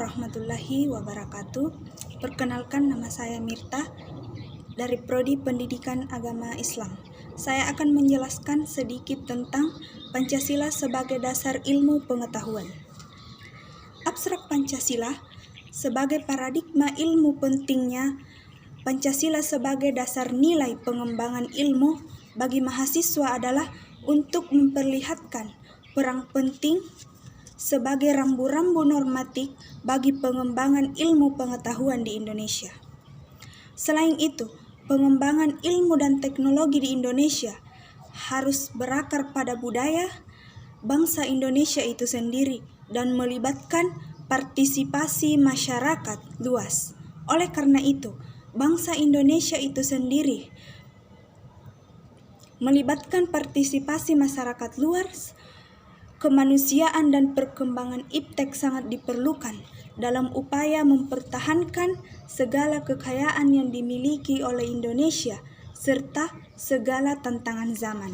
warahmatullahi wabarakatuh. Perkenalkan, nama saya Mirta dari Prodi Pendidikan Agama Islam. Saya akan menjelaskan sedikit tentang Pancasila sebagai dasar ilmu pengetahuan. Abstrak Pancasila sebagai paradigma ilmu pentingnya Pancasila sebagai dasar nilai pengembangan ilmu bagi mahasiswa adalah untuk memperlihatkan peran penting sebagai rambu-rambu normatif bagi pengembangan ilmu pengetahuan di Indonesia. Selain itu, pengembangan ilmu dan teknologi di Indonesia harus berakar pada budaya bangsa Indonesia itu sendiri dan melibatkan partisipasi masyarakat luas. Oleh karena itu, bangsa Indonesia itu sendiri melibatkan partisipasi masyarakat luas, kemanusiaan dan perkembangan iptek sangat diperlukan dalam upaya mempertahankan segala kekayaan yang dimiliki oleh Indonesia serta segala tantangan zaman.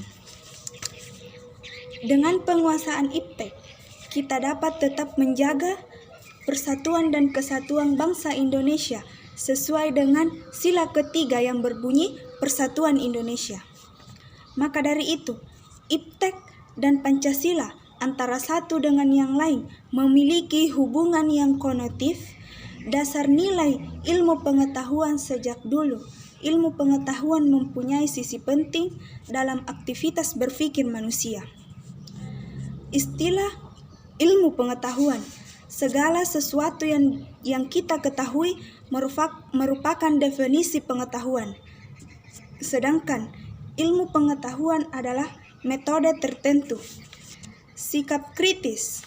Dengan penguasaan iptek, kita dapat tetap menjaga persatuan dan kesatuan bangsa Indonesia sesuai dengan sila ketiga yang berbunyi Persatuan Indonesia. Maka dari itu, iptek dan Pancasila antara satu dengan yang lain memiliki hubungan yang konotatif. Dasar nilai ilmu pengetahuan sejak dulu, ilmu pengetahuan mempunyai sisi penting dalam aktivitas berpikir manusia. Istilah ilmu pengetahuan, segala sesuatu yang kita ketahui merupakan definisi pengetahuan. Sedangkan ilmu pengetahuan adalah metode tertentu, sikap kritis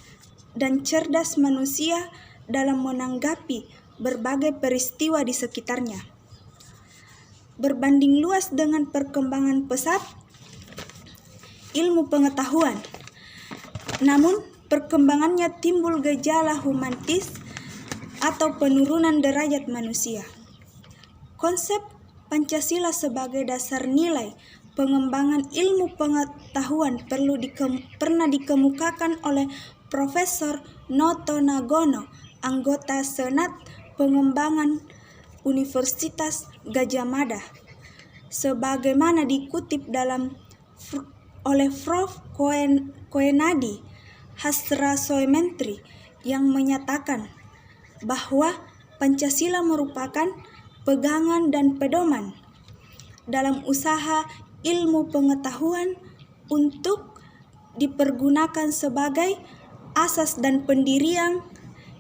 dan cerdas manusia dalam menanggapi berbagai peristiwa di sekitarnya. Berbanding luas dengan perkembangan pesat ilmu pengetahuan, namun perkembangannya timbul gejala humanis atau penurunan derajat manusia. Konsep Pancasila sebagai dasar nilai pengembangan ilmu pengetahuan pernah dikemukakan oleh Profesor Noto Nagono, anggota Senat Pengembangan Universitas Gadjah Mada, sebagaimana dikutip oleh Prof. Koenadi Hasrasoementri yang menyatakan bahwa Pancasila merupakan pegangan dan pedoman dalam usaha ilmu pengetahuan untuk dipergunakan sebagai asas dan pendirian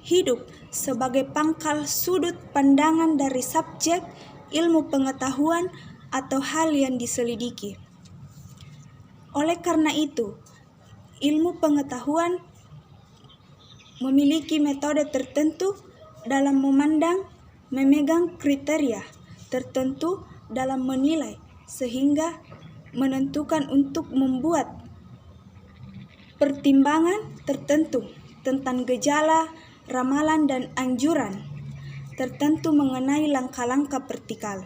hidup sebagai pangkal sudut pandangan dari subjek ilmu pengetahuan atau hal yang diselidiki. Oleh karena itu, ilmu pengetahuan memiliki metode tertentu dalam memegang kriteria tertentu dalam menilai, sehingga menentukan untuk membuat pertimbangan tertentu tentang gejala, ramalan, dan anjuran tertentu mengenai langkah-langkah vertikal.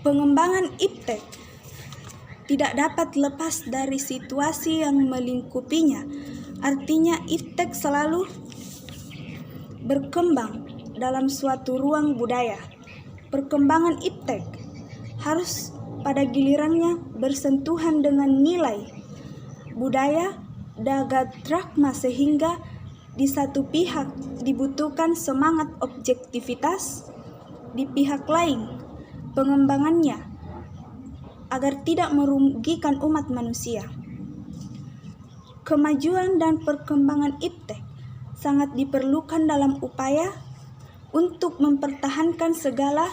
Pengembangan iptek tidak dapat lepas dari situasi yang melingkupinya. Artinya, iptek selalu berkembang dalam suatu ruang budaya. Perkembangan iptek harus pada gilirannya bersentuhan dengan nilai budaya dagadrakma, sehingga di satu pihak dibutuhkan semangat objektivitas, di pihak lain pengembangannya agar tidak merugikan umat manusia. Kemajuan dan perkembangan iptek sangat diperlukan dalam upaya untuk mempertahankan segala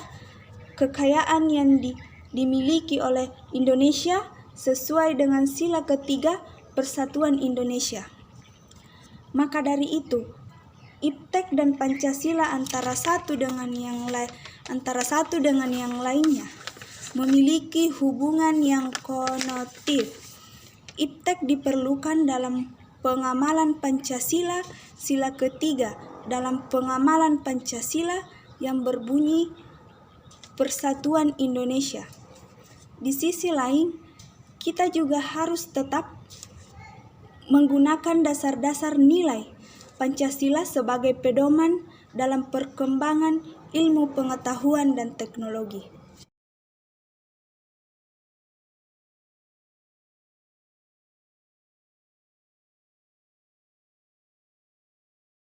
kekayaan yang dimiliki oleh Indonesia sesuai dengan sila ketiga Persatuan Indonesia. Maka dari itu, iptek dan Pancasila antara satu dengan yang lainnya memiliki hubungan yang konotatif. Iptek diperlukan dalam pengamalan Pancasila, sila ketiga dalam pengamalan Pancasila yang berbunyi Persatuan Indonesia. Di sisi lain, kita juga harus tetap menggunakan dasar-dasar nilai Pancasila sebagai pedoman dalam perkembangan ilmu pengetahuan dan teknologi.